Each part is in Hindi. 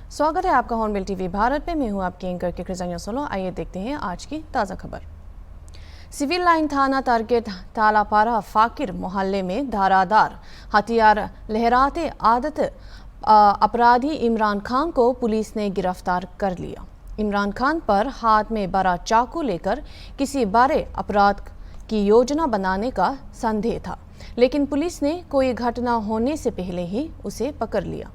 स्वागत है आपका हॉर्नबिल टीवी भारत में। मैं हूं आपकी एंकर के खजानिया सोलो। आइए देखते हैं आज की ताज़ा खबर। सिविल लाइन थाना टारगेट तालापारा फाकिर मोहल्ले में धारादार हथियार लहराते आदत अपराधी इमरान खान को पुलिस ने गिरफ्तार कर लिया। इमरान खान पर हाथ में बड़ा चाकू लेकर किसी बड़े अपराध की योजना बनाने का संदेह था, लेकिन पुलिस ने कोई घटना होने से पहले ही उसे पकड़ लिया।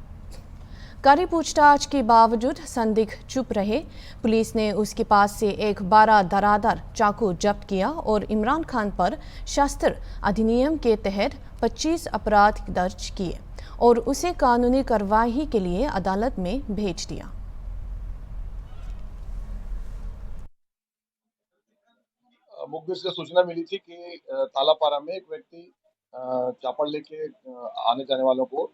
कड़ी पूछताछ के बावजूद संदिग्ध चुप रहे। पुलिस ने उसके पास से एक बड़ा धारदार चाकू जब्त किया और इमरान खान पर शस्त्र अधिनियम के तहत 25 अपराध दर्ज किए और उसे कानूनी कार्रवाई के लिए अदालत में भेज दिया। मुखबिर से सूचना मिली थी कि तालापारा में एक व्यक्ति चापड़ लेके आने जाने वालों को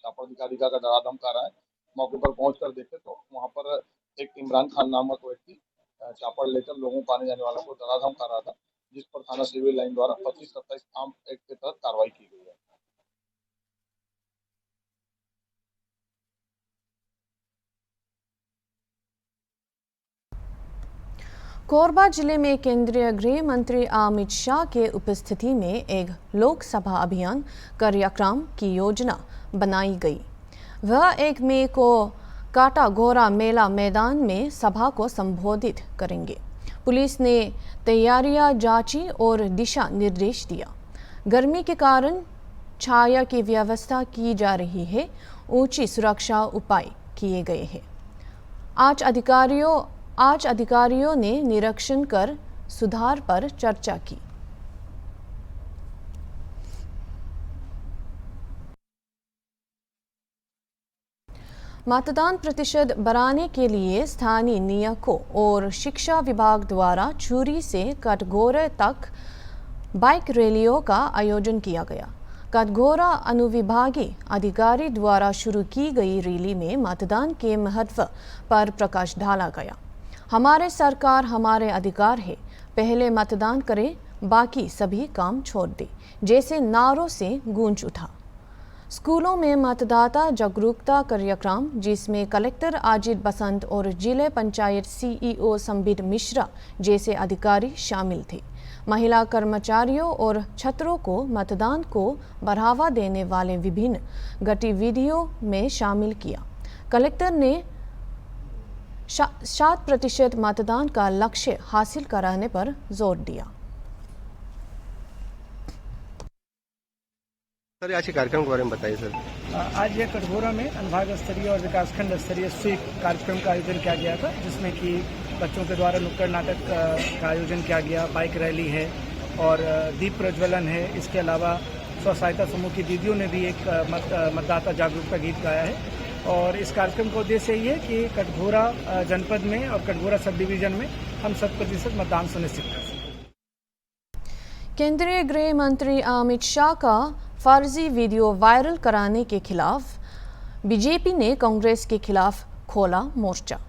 चापड़ दिखा कर डरा धमका रहा है। मौके पर पहुंचकर देखे तो वहां पर एक इमरान खान नामक व्यक्ति चापड़ लेकर लोगों को आने जाने वालों को डरा धमका रहा था, जिस पर थाना सिविल लाइन द्वारा 25-27 आम एक्ट के तहत कार्रवाई की गई है। कोरबा जिले में केंद्रीय गृह मंत्री अमित शाह के उपस्थिति में एक लोकसभा अभियान कार्यक्रम की योजना बनाई गई। वह 1 मई को काटागोरा मेला मैदान में सभा को संबोधित करेंगे। पुलिस ने तैयारियां जांची और दिशा निर्देश दिया। गर्मी के कारण छाया की व्यवस्था की जा रही है। ऊंची सुरक्षा उपाय किए गए हैं। आज अधिकारियों ने निरीक्षण कर सुधार पर चर्चा की। मतदान प्रतिशत बढ़ाने के लिए स्थानीय निकायों और शिक्षा विभाग द्वारा चूरी से कटघोरा तक बाइक रैलियों का आयोजन किया गया। कटघोरा अनुविभागीय अधिकारी द्वारा शुरू की गई रैली में मतदान के महत्व पर प्रकाश डाला गया। हमारे सरकार हमारे अधिकार है, पहले मतदान करें, बाकी सभी काम छोड़ दें जैसे नारों से गूंज उठा। स्कूलों में मतदाता जागरूकता कार्यक्रम, जिसमें कलेक्टर अजित बसंत और जिले पंचायत सीईओ संबित मिश्रा जैसे अधिकारी शामिल थे। महिला कर्मचारियों और छात्रों को मतदान को बढ़ावा देने वाले विभिन्न गतिविधियों में शामिल किया। कलेक्टर ने 60% मतदान का लक्ष्य हासिल कराने पर जोर दिया। सर, आज के कार्यक्रम के बारे में बताइए सर। आज ये कटघोरा में अनुभाग स्तरीय और विकासखंड स्तरीय स्वीप कार्यक्रम का आयोजन किया गया था, जिसमें कि बच्चों के द्वारा नुक्कड़ नाटक का आयोजन किया गया, बाइक रैली है और दीप प्रज्वलन है। इसके अलावा स्व सहायता समूह की दीदियों ने भी एक मतदाता जागरूकता गीत गाया है। और इस कार्यक्रम का उद्देश्य ये है कि कटघोरा जनपद में और कटघोरा सब डिवीजन में हम 100% मतदान सुनिश्चित कर सकें। केंद्रीय गृह मंत्री अमित शाह का फर्जी वीडियो वायरल कराने के खिलाफ बीजेपी ने कांग्रेस के खिलाफ खोला मोर्चा।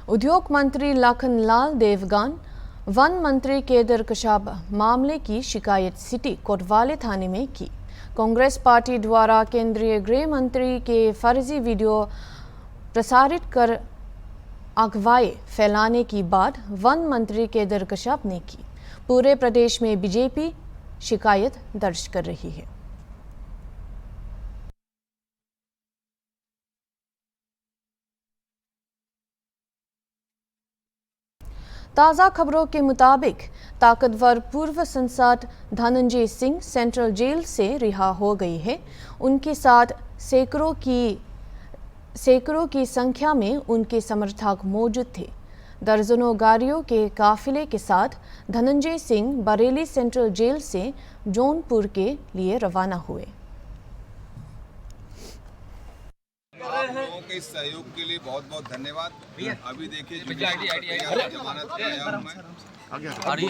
उद्योग मंत्री लखनलाल देवगन, वन मंत्री केदार कश्यप मामले की शिकायत सिटी कोतवाली थाने में की। कांग्रेस पार्टी द्वारा केंद्रीय गृह मंत्री के फर्जी वीडियो प्रसारित कर अगवाई फैलाने की बात वन मंत्री केदार कश्यप ने की। पूरे प्रदेश में बीजेपी शिकायत दर्ज कर रही है। ताज़ा खबरों के मुताबिक ताकतवर पूर्व सांसद धनंजय सिंह सेंट्रल जेल से रिहा हो गई है। उनके साथ सैकड़ों की संख्या में उनके समर्थक मौजूद थे। दर्जनों गाड़ियों के काफिले के साथ धनंजय सिंह बरेली सेंट्रल जेल से जौनपुर के लिए रवाना हुए। आप लोगों के सहयोग के लिए बहुत बहुत धन्यवाद। अभी देखिए जुडिशरी प्रक्रिया में जमानत पे आया हूं मैं। फर्जी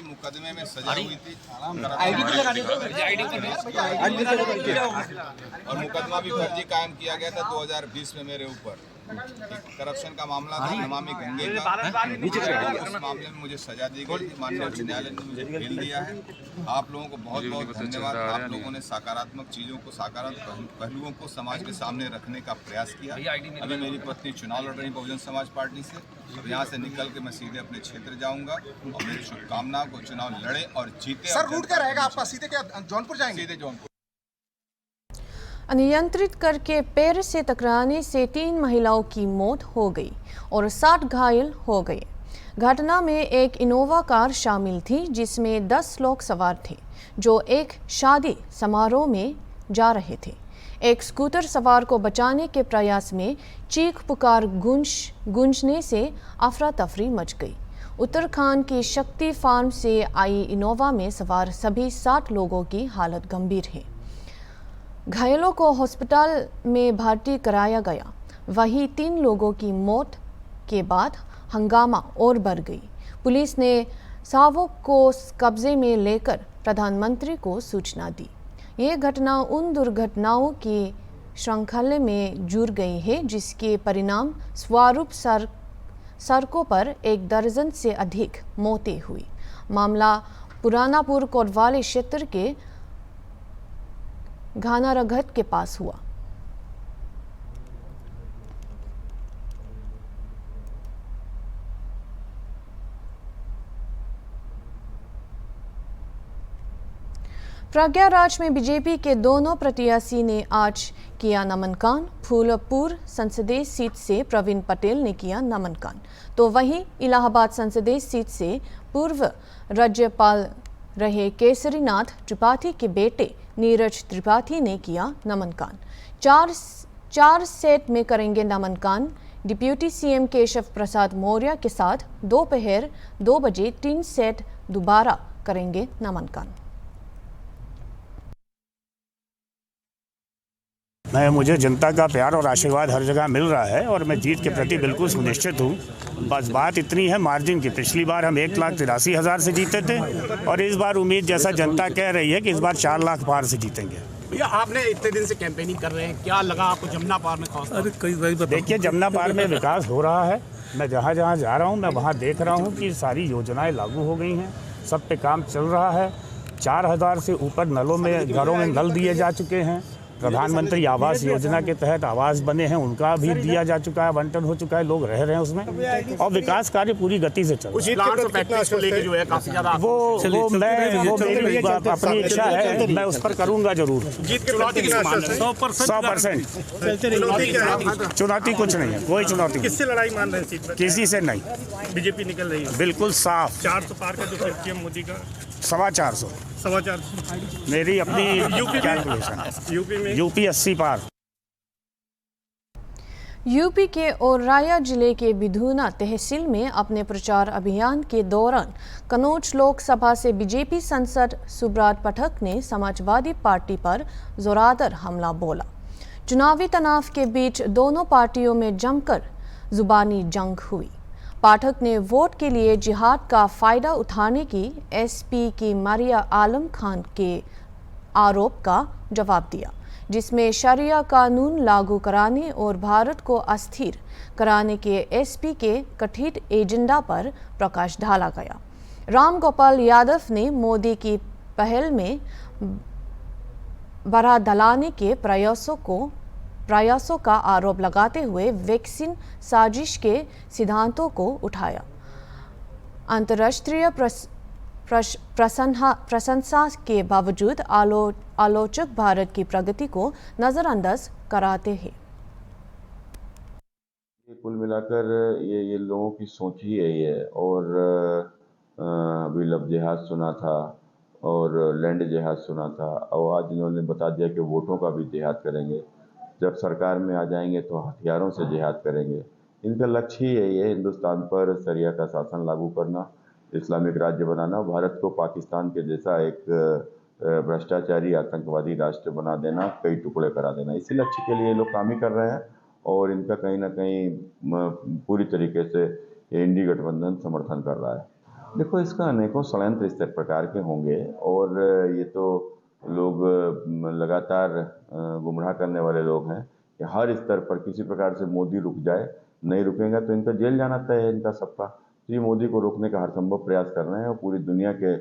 मुकदमे में सजा हुई थी और मुकदमा भी फर्जी कायम किया गया था 2020 में मेरे ऊपर। करप्शन का मामला था, नमामि गंगे का। उस मामले में मुझे सजा दी गई थी, माननीय उच्च न्यायालय ने मुझे बेल दिया है। आप लोगों को बहुत बहुत धन्यवाद। आप लोगों ने सकारात्मक चीज़ों को, सकारात्मक पहलुओं को समाज के सामने रखने का प्रयास किया। अभी मेरी पत्नी चुनाव लड़ रही बहुजन समाज पार्टी से। अब यहाँ से निकल के मैं सीधे अपने क्षेत्र जाऊँगा और मेरी शुभकामनाओं को चुनाव लड़े और जीते। सर रूट क्या रहेगा आपका? सीधे क्या जौनपुर जाएंगे? सीधे जौनपुर। अनियंत्रित करके पेड़ से टकराने से 3 महिलाओं की मौत हो गई और 60 घायल हो गए। घटना में एक इनोवा कार शामिल थी जिसमें 10 लोग सवार थे जो एक शादी समारोह में जा रहे थे। एक स्कूटर सवार को बचाने के प्रयास में चीख पुकार गूंजने से अफरा तफरी मच गई। उत्तराखंड की शक्ति फार्म से आई इनोवा में सवार सभी 60 लोगों की हालत गंभीर है। घायलों को अस्पताल में भर्ती कराया गया। वहीं 3 लोगों की मौत के बाद हंगामा और बढ़ गई। पुलिस ने शवों को कब्जे में लेकर प्रधानमंत्री को सूचना दी। ये घटना उन दुर्घटनाओं की श्रृंखला में जुड़ गई है जिसके परिणाम स्वरूप सड़कों पर 1 दर्जन से अधिक मौतें हुई। मामला पुरानापुर कोतवाली क्षेत्र के घानारघट के पास हुआ। प्रयागराज में बीजेपी के दोनों प्रत्याशी ने आज किया नामांकन। फूलपुर संसदीय सीट से प्रवीण पटेल ने किया नामांकन, तो वहीं इलाहाबाद संसदीय सीट से पूर्व राज्यपाल रहे केसरीनाथ त्रिपाठी के बेटे नीरज त्रिपाठी ने किया नामांकन। 4 सेट में करेंगे नामांकन। डिप्टी सीएम केशव प्रसाद मौर्य के साथ दोपहर 2 बजे 3 सेट दोबारा करेंगे नामांकन। मुझे जनता का प्यार और आशीर्वाद हर जगह मिल रहा है और मैं जीत के प्रति बिल्कुल सुनिश्चित हूँ। बस बात इतनी है मार्जिन की। पिछली बार हम 1,83,000 से जीते थे और इस बार उम्मीद जैसा जनता कह रही है कि इस बार 4 लाख पार से जीतेंगे। भैया आपने इतने दिन से कैंपेनिंग कर रहे हैं, क्या लगा आपको जमुना पार में खास? देखिए, जमुना पार में विकास हो रहा है। मैं जहाँ जहाँ जा रहा हूँ मैं वहाँ देख रहा हूँ कि सारी योजनाएँ लागू हो गई हैं, सब पे काम चल रहा है। 4,000 से ऊपर घरों में नल दिए जा चुके हैं। प्रधानमंत्री आवास योजना के तहत आवास बने हैं, उनका भी दिया जा चुका है, आवंटन हो चुका है, लोग रह रहे हैं उसमें और विकास कार्य पूरी गति से चल रहा है। वो मेरी अपनी इच्छा है, मैं उस पर करूंगा जरूर। 100%। चुनौती कुछ नहीं है, कोई चुनौती। किससे लड़ाई मान रहे हैं सीट पर? किसी से नहीं, बीजेपी निकल रही है बिल्कुल साफ। 400 पार का जो पीएम मोदी का 450 मेरी अपनी कैलकुलेशन है। यूपी 80 पार। यूपी के औरैया जिले के बिधूना तहसील में अपने प्रचार अभियान के दौरान कन्नौज लोकसभा से बीजेपी सांसद सुब्रत पाठक ने समाजवादी पार्टी पर जोरदार हमला बोला। चुनावी तनाव के बीच दोनों पार्टियों में जमकर जुबानी जंग हुई। पाठक ने वोट के लिए जिहाद का फायदा उठाने की एसपी की मारिया आलम खान के आरोप का जवाब दिया, जिसमें शरिया कानून लागू कराने और भारत को अस्थिर कराने के एसपी के कथित एजेंडा पर प्रकाश डाला गया। राम गोपाल यादव ने मोदी की पहल में बड़ा दलाने के प्रयासों का आरोप लगाते हुए वैक्सीन साजिश के सिद्धांतों को उठाया। अंतर्राष्ट्रीय प्रशंसा के बावजूद आलोचक भारत की प्रगति को नजरअंदाज कराते हैं। कुल मिलाकर ये लोगों की सोच ही यही है। और अभी लब जिहाद सुना था और लैंड जिहाद सुना था और आज इन्होंने बता दिया कि वोटों का भी जिहाद करेंगे। जब सरकार में आ जाएंगे तो हथियारों से जिहाद करेंगे। इनका लक्ष्य ही यही है, हिंदुस्तान पर शरिया का शासन लागू करना, इस्लामिक राज्य बनाना, भारत को पाकिस्तान के जैसा एक भ्रष्टाचारी आतंकवादी राष्ट्र बना देना, कई टुकड़े करा देना। इसी लक्ष्य के लिए ये लोग काम ही कर रहे हैं और इनका कहीं ना कहीं पूरी तरीके से ये इंडी गठबंधन समर्थन कर रहा है। देखो, इसका अनेकों षड्यंत्र इस प्रकार के होंगे और ये तो लोग लगातार गुमराह करने वाले लोग हैं कि हर स्तर पर किसी प्रकार से मोदी रुक जाए, नहीं रुकेगा तो इनका जेल जाना तय है इनका सबका। तो ये मोदी को रोकने का हर संभव प्रयास कर रहे हैं और पूरी दुनिया के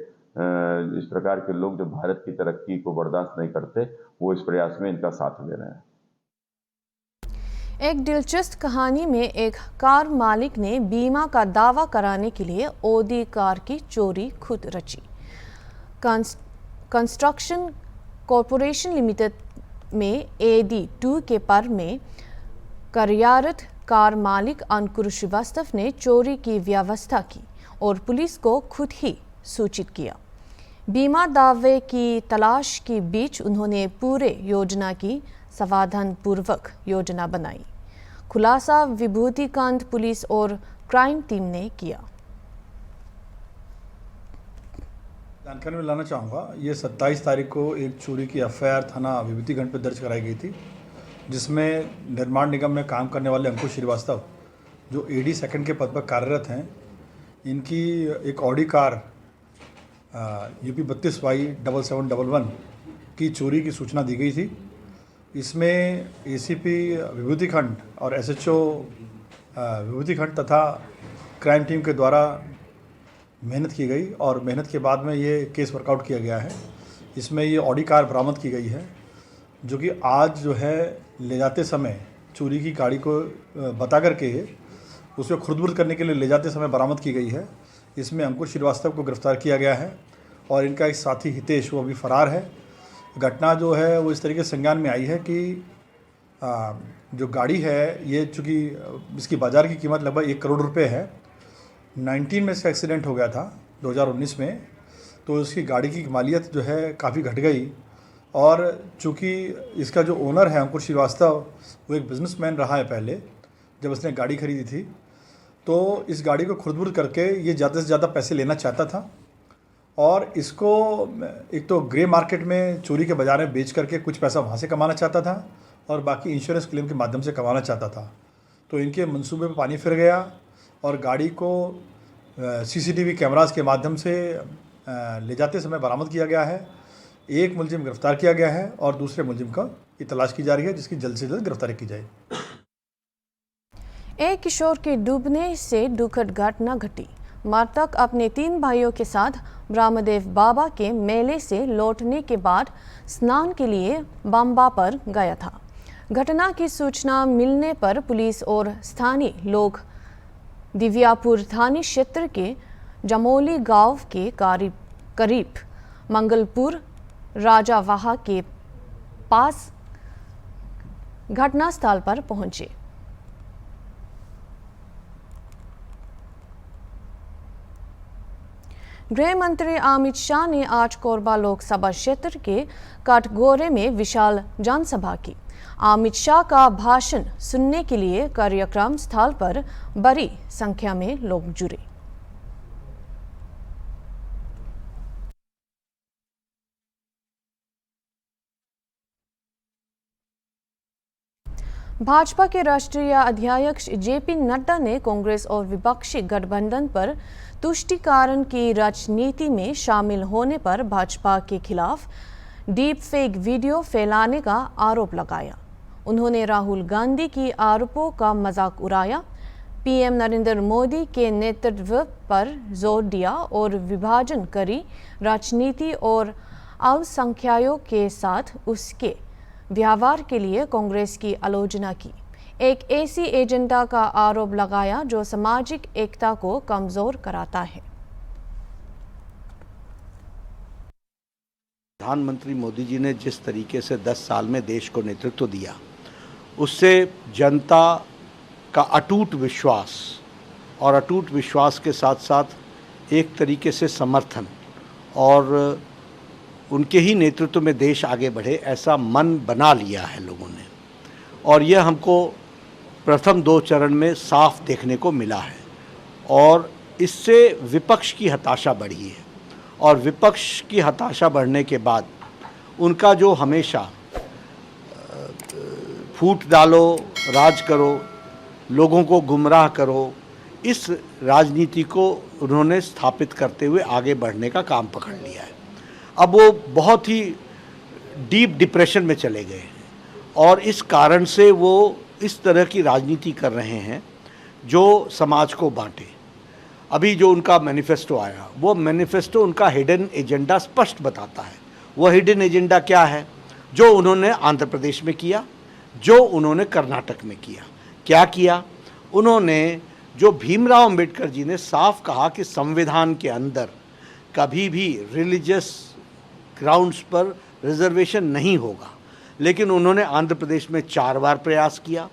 इस प्रकार के लोग जो भारत की तरक्की को बर्दाश्त नहीं करते, वो इस प्रयास में इनका साथ दे रहे हैं। एक दिलचस्प कहानी में एक कार मालिक ने बीमा का दावा कराने के लिए ओडी कार की चोरी खुद रची। कंस्ट्रक्शन कॉरपोरेशन लिमिटेड में AD2 के पर में कार्यरत कार मालिक अंकुर श्रीवास्तव ने चोरी की व्यवस्था की और पुलिस को खुद ही सूचित किया। बीमा दावे की तलाश के बीच उन्होंने पूरे योजना की सावधानपूर्वक योजना बनाई। खुलासा विभूतिकांत पुलिस और क्राइम टीम ने किया। जानकारी में लाना चाहूँगा, ये 27 तारीख को एक चोरी की FIR थाना विभूतिगंज पर दर्ज कराई गई थी, जिसमें निर्माण निगम में काम करने वाले अंकुर श्रीवास्तव जो AD सेकंड के पद पर कार्यरत हैं, इनकी एक ऑडी कार UP 32Y7711 की चोरी की सूचना दी गई थी। इसमें ACP विभूतिखंड और SHO विभूतिखंड तथा क्राइम टीम के द्वारा मेहनत की गई और मेहनत के बाद में ये केस वर्कआउट किया गया है। इसमें ये ऑडी कार बरामद की गई है, जो कि आज जो है ले जाते समय चोरी की गाड़ी को बता करके उसे खुर्द-बुर्द करने के लिए ले जाते समय बरामद की गई है। इसमें अंकुर श्रीवास्तव को गिरफ्तार किया गया है और इनका एक साथी हितेश वो अभी फरार है। घटना जो है वो इस तरीके से संज्ञान में आई है कि जो गाड़ी है ये चूँकि इसकी बाज़ार की कीमत लगभग 1 करोड़ रुपए है। 19 में इसका एक्सीडेंट हो गया था 2019 में, तो इसकी गाड़ी की मालियत जो है काफ़ी घट गई और चूँकि इसका जो ओनर है अंकुर श्रीवास्तव वो एक बिजनेसमैन रहा है पहले जब उसने गाड़ी खरीदी थी, तो इस गाड़ी को खुर्द-बुर्द करके ये ज़्यादा से ज़्यादा पैसे लेना चाहता था और इसको एक तो ग्रे मार्केट में चोरी के बाज़ार में बेच करके कुछ पैसा वहाँ से कमाना चाहता था और बाकी इंश्योरेंस क्लेम के माध्यम से कमाना चाहता था। तो इनके मंसूबे पे पानी फिर गया और गाड़ी को CCTV कैमरास के माध्यम से ले जाते समय बरामद किया गया है। एक मुलजिम गिरफ्तार किया गया है और दूसरे मुलजिम का तलाश की जा रही है, जिसकी जल्द से जल्द गिरफ्तारी की जाए। एक किशोर के डूबने से दुखद घटना घटी। मृतक अपने 3 भाइयों के साथ ब्रह्मदेव बाबा के मेले से लौटने के बाद स्नान के लिए बम्बा पर गया था। घटना की सूचना मिलने पर पुलिस और स्थानीय लोग दिव्यापुर थाना क्षेत्र के जमोली गांव के करीब मंगलपुर राजावाहा के पास घटनास्थल पर पहुंचे। गृह मंत्री अमित शाह ने आज कोरबा लोकसभा क्षेत्र के कटघोरे में विशाल जनसभा की। अमित शाह का भाषण सुनने के लिए कार्यक्रम स्थल पर बड़ी संख्या में लोग जुटे। भाजपा के राष्ट्रीय अध्यक्ष JP नड्डा ने कांग्रेस और विपक्षी गठबंधन पर तुष्टीकरण की राजनीति में शामिल होने पर भाजपा के खिलाफ डीप फेक वीडियो फैलाने का आरोप लगाया। उन्होंने राहुल गांधी की आरोपों का मजाक उड़ाया, PM नरेंद्र मोदी के नेतृत्व पर जोर दिया और विभाजनकारी राजनीति और अल्पसंख्यकों के साथ उसके व्यवहार के लिए कांग्रेस की आलोचना की। एक ऐसी एजेंडा का आरोप लगाया जो सामाजिक एकता को कमजोर कराता है। प्रधानमंत्री मोदी जी ने जिस तरीके से 10 साल में देश को नेतृत्व दिया, उससे जनता का अटूट विश्वास और अटूट विश्वास के साथ साथ एक तरीके से समर्थन और उनके ही नेतृत्व में देश आगे बढ़े, ऐसा मन बना लिया है लोगों ने। और यह हमको प्रथम 2 चरण में साफ देखने को मिला है और इससे विपक्ष की हताशा बढ़ी है। और विपक्ष की हताशा बढ़ने के बाद उनका जो हमेशा फूट डालो, राज करो, लोगों को गुमराह करो, इस राजनीति को उन्होंने स्थापित करते हुए आगे बढ़ने का काम पकड़ लिया है। अब वो बहुत ही डीप डिप्रेशन में चले गए हैं और इस कारण से वो इस तरह की राजनीति कर रहे हैं जो समाज को बांटे। अभी जो उनका मैनिफेस्टो आया, वो मैनिफेस्टो उनका हिडन एजेंडा स्पष्ट बताता है। वो हिडन एजेंडा क्या है? जो उन्होंने आंध्र प्रदेश में किया, जो उन्होंने कर्नाटक में किया। क्या किया उन्होंने? जो भीमराव अंबेडकर जी ने साफ कहा कि संविधान के अंदर कभी भी रिलीजियस ग्राउंड्स पर रिजर्वेशन नहीं होगा, लेकिन उन्होंने आंध्र प्रदेश में 4 बार प्रयास किया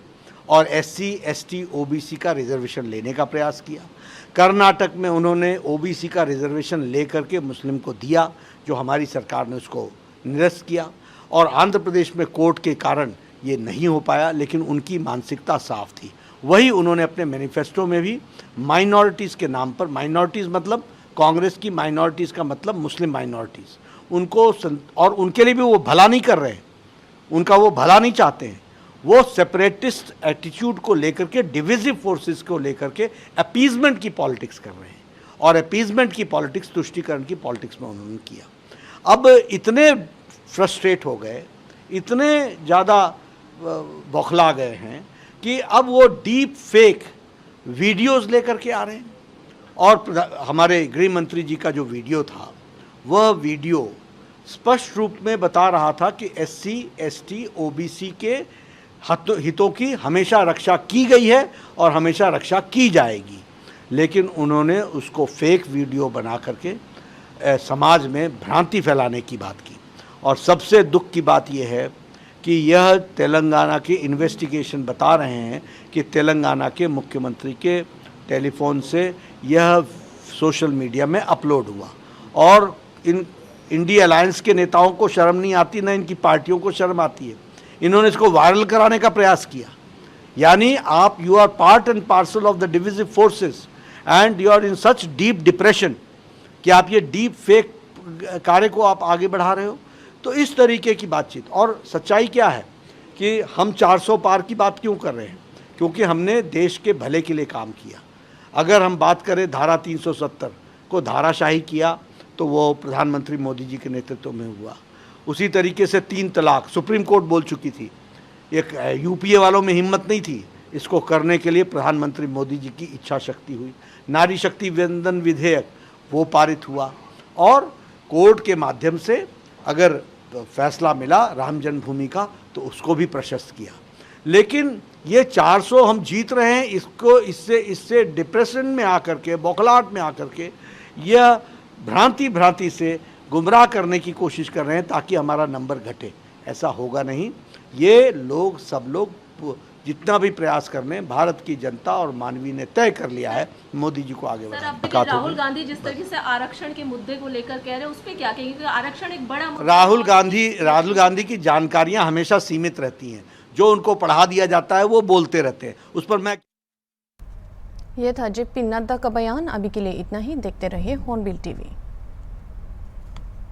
और SC, ST, OBC का रिजर्वेशन लेने का प्रयास किया। कर्नाटक में उन्होंने OBC का रिजर्वेशन लेकर के मुस्लिम को दिया, जो हमारी सरकार ने उसको निरस्त किया। और आंध्र प्रदेश में कोर्ट के कारण ये नहीं हो पाया, लेकिन उनकी मानसिकता साफ थी। वही उन्होंने अपने मैनिफेस्टो में भी माइनॉरिटीज़ के नाम पर, माइनॉरिटीज़ मतलब कांग्रेस की माइनॉरिटीज़ का मतलब मुस्लिम माइनॉरिटीज़, उनको और उनके लिए भी वो भला नहीं कर रहे हैं, उनका वो भला नहीं चाहते हैं। वो सेपरेटिस्ट एटीट्यूड को लेकर के, डिविजिव फोर्सेस को लेकर के अपीजमेंट की पॉलिटिक्स कर रहे हैं और अपीजमेंट की पॉलिटिक्स, तुष्टीकरण की पॉलिटिक्स में उन्होंने किया। अब इतने फ्रस्ट्रेट हो गए, इतने ज़्यादा बौखला गए हैं कि अब वो डीप फेक वीडियोस लेकर के आ रहे हैं। और हमारे गृह मंत्री जी का जो वीडियो था, वह वीडियो स्पष्ट रूप में बता रहा था कि SC, ST, OBC के हितों की हमेशा रक्षा की गई है और हमेशा रक्षा की जाएगी। लेकिन उन्होंने उसको फेक वीडियो बना करके समाज में भ्रांति फैलाने की बात की। और सबसे दुख की बात यह है कि यह तेलंगाना के इन्वेस्टिगेशन बता रहे हैं कि तेलंगाना के मुख्यमंत्री के टेलीफोन से यह सोशल मीडिया में अपलोड हुआ और इन इंडिया अलायंस के नेताओं को शर्म नहीं आती, ना इनकी पार्टियों को शर्म आती है। इन्होंने इसको वायरल कराने का प्रयास किया। यानी आप, you are part and parcel of the divisive forces and you are in such deep depression कि आप ये डीप फेक कार्य को आप आगे बढ़ा रहे हो। तो इस तरीके की बातचीत। और सच्चाई क्या है कि हम 400 पार की बात क्यों कर रहे हैं? क्योंकि हमने देश के भले के लिए काम किया। अगर हम बात करें धारा 370 को धाराशाही किया तो वो प्रधानमंत्री मोदी जी के नेतृत्व में हुआ। उसी तरीके से 3 तलाक सुप्रीम कोर्ट बोल चुकी थी। एक UPA वालों में हिम्मत नहीं थी इसको करने के लिए, प्रधानमंत्री मोदी जी की इच्छा शक्ति हुई। नारी शक्ति वंदन विधेयक वो पारित हुआ और कोर्ट के माध्यम से अगर फैसला मिला राम जन्मभूमि का तो उसको भी प्रशस्त किया। लेकिन ये 400 हम जीत रहे हैं, इसको इससे डिप्रेशन में आकर के, बौखलाहट में आकर के यह भ्रांति से गुमराह करने की कोशिश कर रहे हैं ताकि हमारा नंबर घटे। ऐसा होगा नहीं। ये लोग, सब लोग जितना भी प्रयास कर रहे हैं, भारत की जनता और मानवीय ने तय कर लिया है मोदी जी को आगे बढ़ाने का। राहुल गांधी जिस तरीके से आरक्षण के मुद्दे को लेकर कह रहे हैं, उस पर क्या कहेंगे? क्योंकि आरक्षण एक बड़ा राहुल गांधी की जानकारियां हमेशा सीमित रहती हैं। जो उनको पढ़ा दिया जाता है वो बोलते रहते हैं। उस पर मैं ये था JP नड्डा का बयान। अभी के लिए इतना ही। देखते रहिए हॉर्नबिल TV।